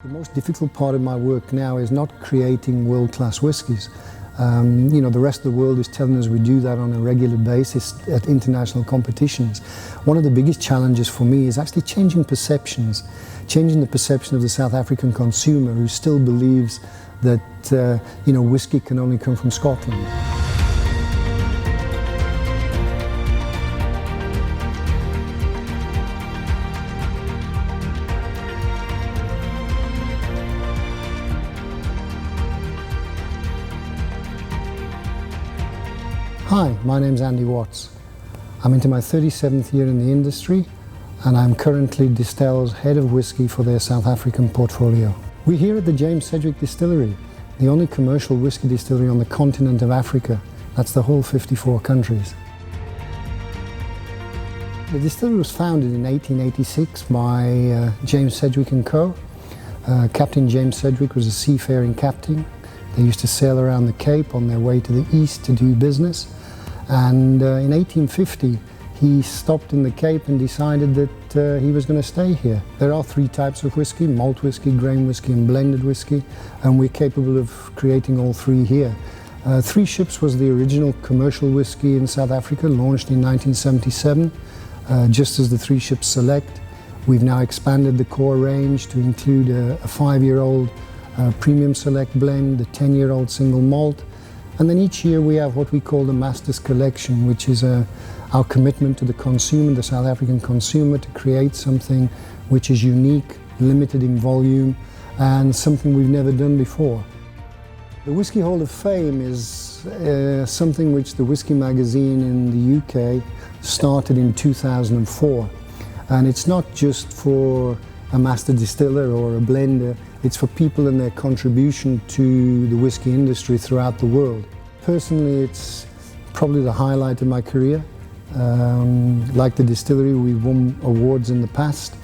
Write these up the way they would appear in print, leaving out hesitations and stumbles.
The most difficult part of my work now is not creating world-class whiskies. The rest of the world is telling us we do that on a regular basis at international competitions. One of the biggest challenges for me is actually changing perceptions, changing the perception of the South African consumer who still believes that whiskey can only come from Scotland. Hi, my name's Andy Watts. I'm into my 37th year in the industry and I'm currently Distell's head of whisky for their South African portfolio. We're here at the James Sedgwick Distillery, the only commercial whisky distillery on the continent of Africa. That's the whole 54 countries. The distillery was founded in 1886 by James Sedgwick & Co. Captain James Sedgwick was a seafaring captain. They used to sail around the Cape on their way to the east to do business. And in 1850, he stopped in the Cape and decided that he was going to stay here. There are three types of whisky: malt whisky, grain whisky and blended whisky, and we're capable of creating all three here. Three Ships was the original commercial whisky in South Africa, launched in 1977, just as the Three Ships Select. We've now expanded the core range to include a 5-year-old premium select blend, the 10-year-old single malt, and then each year we have what we call the Masters Collection, which is our commitment to the consumer, the South African consumer, to create something which is unique, limited in volume, and something we've never done before. The Whisky Hall of Fame is something which the Whisky magazine in the UK started in 2004. And it's not just for a master distiller or a blender, it's for people and their contribution to the whisky industry throughout the world. Personally, it's probably the highlight of my career. Like the distillery, we've won awards in the past,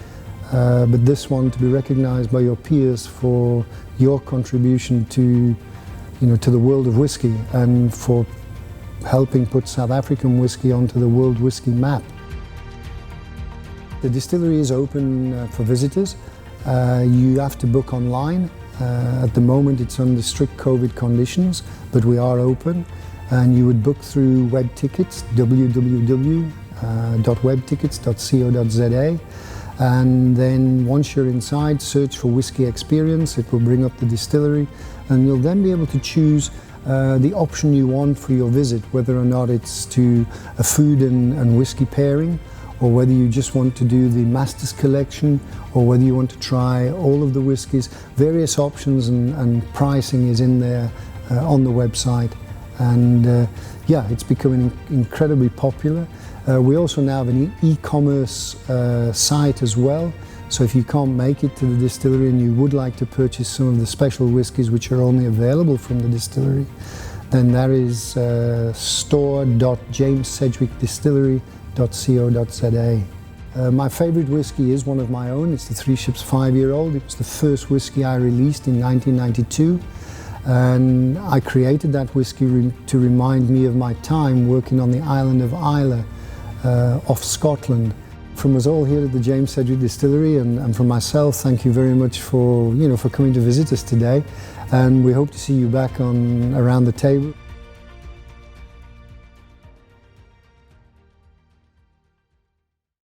but this one, to be recognized by your peers for your contribution to the world of whisky and for helping put South African whisky onto the world whisky map. The distillery is open for visitors. You have to book online. At the moment it's under strict COVID conditions, but we are open, and you would book through web tickets, www.webtickets.co.za, and then once you're inside, search for Whisky Experience. It will bring up the distillery, and you'll then be able to choose the option you want for your visit, whether or not it's to a food and whisky pairing, or whether you just want to do the Masters Collection, or whether you want to try all of the whiskies. Various options and pricing is in there on the website, and it's becoming incredibly popular. We also now have an e-commerce site as well, so if you can't make it to the distillery and you would like to purchase some of the special whiskies which are only available from the distillery, then that is store.jamessedgwickdistillery.co.za. My favourite whisky is one of my own. It's the Three Ships 5-year-old. It was the first whisky I released in 1992, and I created that whisky to remind me of my time working on the island of Islay off Scotland. From us all here at the James Sedgwick Distillery and from myself, thank you very much for coming to visit us today, and we hope to see you back around the table.